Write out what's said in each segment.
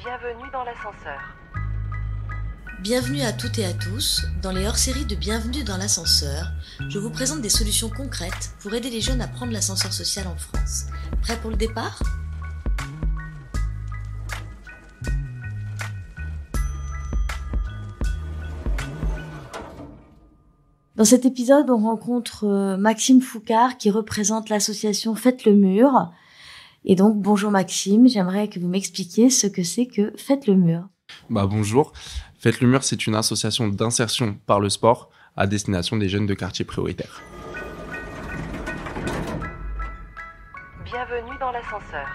Bienvenue dans l'ascenseur. Bienvenue à toutes et à tous. Dans les hors-séries de Bienvenue dans l'ascenseur, je vous présente des solutions concrètes pour aider les jeunes à prendre l'ascenseur social en France. Prêts pour le départ ? Dans cet épisode, on rencontre Maxime Foucard qui représente l'association Faites le Mur. Et donc, bonjour Maxime, j'aimerais que vous m'expliquiez ce que c'est que Faites le Mur. Bonjour. Faites le Mur, c'est une association d'insertion par le sport à destination des jeunes de quartiers prioritaires. Bienvenue dans l'ascenseur.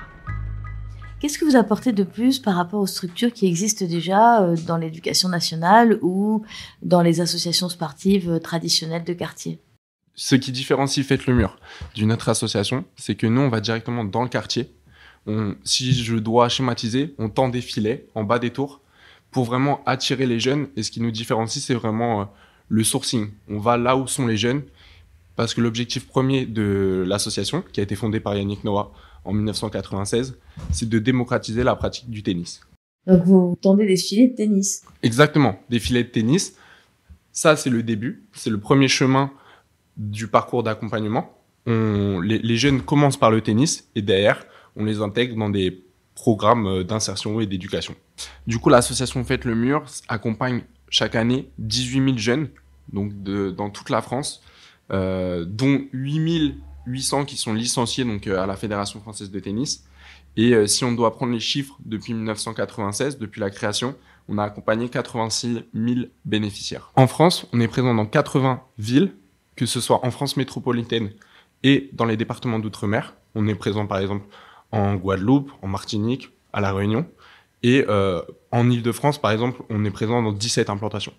Qu'est-ce que vous apportez de plus par rapport aux structures qui existent déjà dans l'éducation nationale ou dans les associations sportives traditionnelles de quartier ? Ce qui différencie Faites le Mur d'une autre association, c'est que nous, on va directement dans le quartier. Si je dois schématiser, on tend des filets en bas des tours pour vraiment attirer les jeunes. Et ce qui nous différencie, c'est vraiment le sourcing. On va là où sont les jeunes parce que l'objectif premier de l'association, qui a été fondée par Yannick Noah en 1996, c'est de démocratiser la pratique du tennis. Donc vous tendez des filets de tennis ? Exactement, des filets de tennis. Ça, c'est le début, c'est le premier chemin du parcours d'accompagnement. Les jeunes commencent par le tennis et derrière, on les intègre dans des programmes d'insertion et d'éducation. Du coup, l'association Faites le Mur accompagne chaque année 18 000 jeunes donc dans toute la France, dont 8 800 qui sont licenciés donc, à la Fédération française de tennis. Et si on doit prendre les chiffres depuis 1996, depuis la création, on a accompagné 86 000 bénéficiaires. En France, on est présent dans 80 villes, que ce soit en France métropolitaine et dans les départements d'outre-mer. On est présent par exemple en Guadeloupe, en Martinique, à La Réunion. Et en Île-de-France, par exemple, on est présent dans 17 implantations.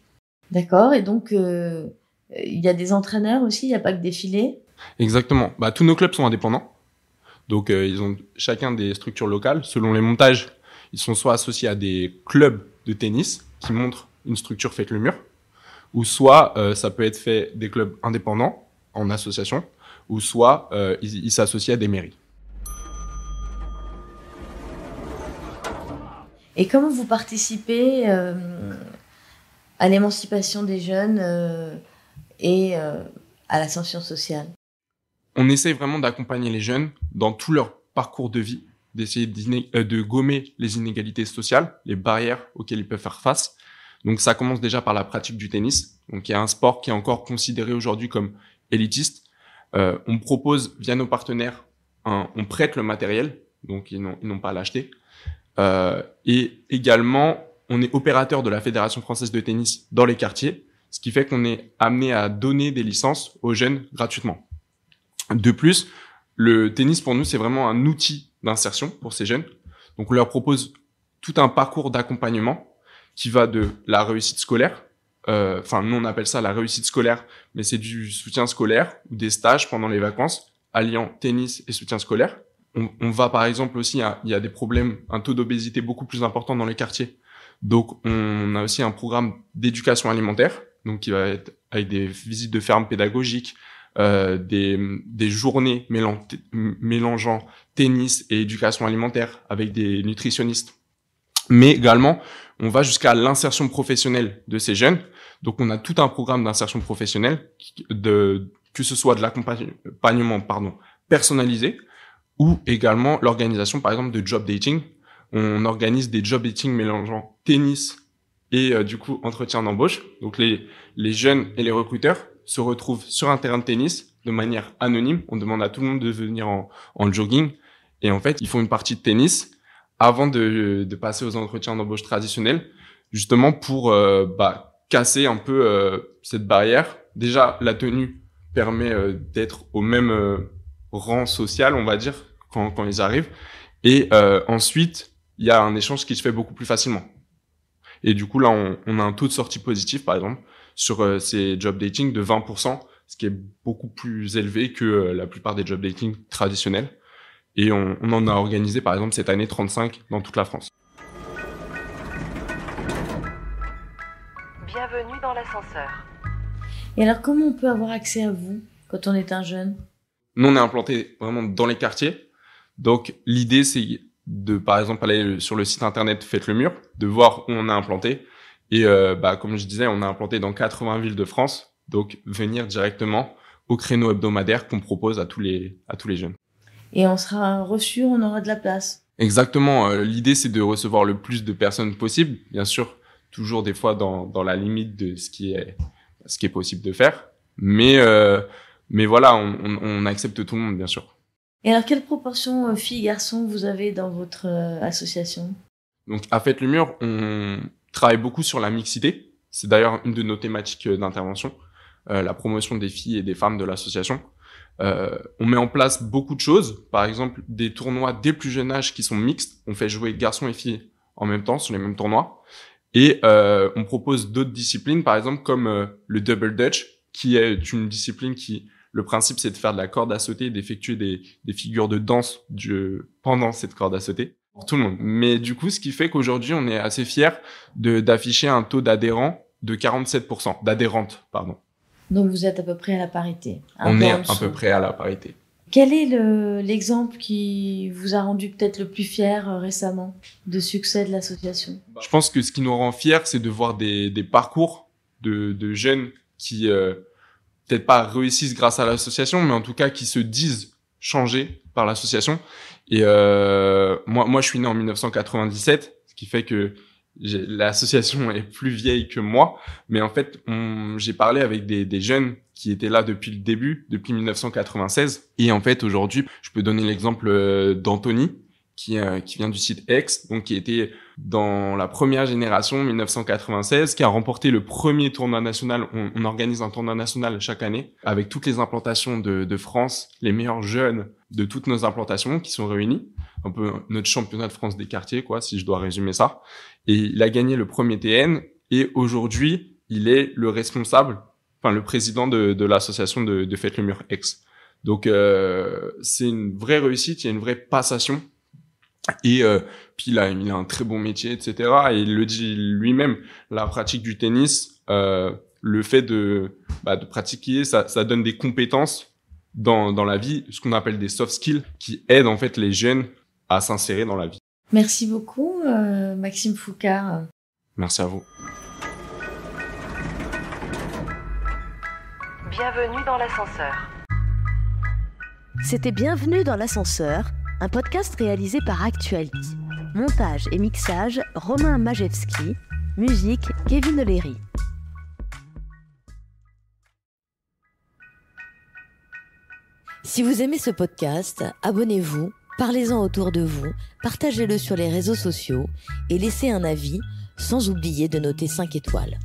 D'accord, et donc il y a des entraîneurs aussi, il n'y a pas que des filets ? Exactement. Tous nos clubs sont indépendants. Donc, ils ont chacun des structures locales. Selon les montages, ils sont soit associés à des clubs de tennis qui montrent une structure Faites le Mur, ou soit ça peut être fait des clubs indépendants en association, ou soit ils s'associent à des mairies. Et comment vous participez à l'émancipation des jeunes et à l'ascension sociale ? On essaie vraiment d'accompagner les jeunes dans tout leur parcours de vie, d'essayer de gommer les inégalités sociales, les barrières auxquelles ils peuvent faire face. Donc ça commence déjà par la pratique du tennis, donc il y a un sport qui est encore considéré aujourd'hui comme élitiste. On propose via nos partenaires, on prête le matériel, donc ils n'ont pas à l'acheter. Et également, on est opérateur de la Fédération française de tennis dans les quartiers, ce qui fait qu'on est amené à donner des licences aux jeunes gratuitement. De plus, le tennis pour nous, c'est vraiment un outil d'insertion pour ces jeunes. Donc on leur propose tout un parcours d'accompagnement qui va de la réussite scolaire, nous on appelle ça la réussite scolaire, mais c'est du soutien scolaire ou des stages pendant les vacances, alliant tennis et soutien scolaire. On va par exemple aussi, il y a des problèmes, un taux d'obésité beaucoup plus important dans les quartiers. Donc on a aussi un programme d'éducation alimentaire, donc qui va être avec des visites de fermes pédagogiques, des journées mélangeant tennis et éducation alimentaire avec des nutritionnistes. Mais également, on va jusqu'à l'insertion professionnelle de ces jeunes. Donc, on a tout un programme d'insertion professionnelle, que ce soit de l'accompagnement, personnalisé, ou également l'organisation, par exemple, de job dating. On organise des job dating mélangeant tennis et entretien d'embauche. Donc, les jeunes et les recruteurs se retrouvent sur un terrain de tennis de manière anonyme. On demande à tout le monde de venir en jogging. Et en fait, ils font une partie de tennis avant de passer aux entretiens d'embauche traditionnels, justement pour casser un peu cette barrière. Déjà, la tenue permet d'être au même rang social, on va dire, quand ils arrivent. Et ensuite, il y a un échange qui se fait beaucoup plus facilement. Et du coup, là, on a un taux de sortie positif, par exemple, sur ces job dating de 20%, ce qui est beaucoup plus élevé que la plupart des job dating traditionnels. Et on en a organisé, par exemple, cette année 35 dans toute la France. Bienvenue dans l'ascenseur. Et alors, comment on peut avoir accès à vous quand on est un jeune ? Nous, on est implanté vraiment dans les quartiers. Donc, l'idée, c'est par exemple, aller sur le site internet Faites le Mur, de voir où on a implanté. Et comme je disais, on a implanté dans 80 villes de France, donc venir directement au créneau hebdomadaire qu'on propose à tous les jeunes. Et on sera reçu, on aura de la place. Exactement. L'idée, c'est de recevoir le plus de personnes possible. Bien sûr, toujours des fois dans la limite de ce qui est possible de faire. Mais voilà, on accepte tout le monde, bien sûr. Et alors, quelle proportion filles-garçons vous avez dans votre association ? Donc, à Faites le Mur, on travaille beaucoup sur la mixité. C'est d'ailleurs une de nos thématiques d'intervention, la promotion des filles et des femmes de l'association. On met en place beaucoup de choses. Par exemple, des tournois dès le plus jeune âge qui sont mixtes. On fait jouer garçons et filles en même temps sur les mêmes tournois. Et on propose d'autres disciplines, par exemple, comme le double dutch, qui est une discipline qui... Le principe, c'est de faire de la corde à sauter et d'effectuer des figures de danse pendant cette corde à sauter pour tout le monde. Mais du coup, ce qui fait qu'aujourd'hui, on est assez fiers d'afficher un taux d'adhérents de 47%, d'adhérentes, pardon. Donc, vous êtes à peu près à la parité. On est à peu près à la parité. Quel est l'exemple qui vous a rendu peut-être le plus fier récemment de succès de l'association ? Je pense que ce qui nous rend fiers, c'est de voir des parcours de jeunes qui... peut-être pas réussissent grâce à l'association, mais en tout cas qui se disent changés par l'association. Et moi, je suis né en 1997, ce qui fait que l'association est plus vieille que moi. Mais en fait, j'ai parlé avec des jeunes qui étaient là depuis le début, depuis 1996. Et en fait, aujourd'hui, je peux donner l'exemple d'Anthony, qui vient du site X, donc qui était dans la première génération 1996, qui a remporté le premier tournoi national. On organise un tournoi national chaque année avec toutes les implantations de France, les meilleurs jeunes de toutes nos implantations qui sont réunis, un peu notre championnat de France des quartiers, quoi, si je dois résumer ça. Et il a gagné le premier TN et aujourd'hui, il est le responsable, enfin le président de l'association de Faites le Mur X. Donc c'est une vraie réussite, il y a une vraie passation. Et puis il a un très bon métier, etc. Et il le dit lui-même, la pratique du tennis, le fait de pratiquer, ça donne des compétences dans la vie, ce qu'on appelle des soft skills, qui aident en fait les jeunes à s'insérer dans la vie. Merci beaucoup, Maxime Foucard. Merci à vous. Bienvenue dans l'ascenseur. C'était Bienvenue dans l'ascenseur, un podcast réalisé par Actuality. Montage et mixage, Romain Majewski. Musique, Kevin O'Leary. Si vous aimez ce podcast, abonnez-vous, parlez-en autour de vous, partagez-le sur les réseaux sociaux et laissez un avis, sans oublier de noter 5 étoiles.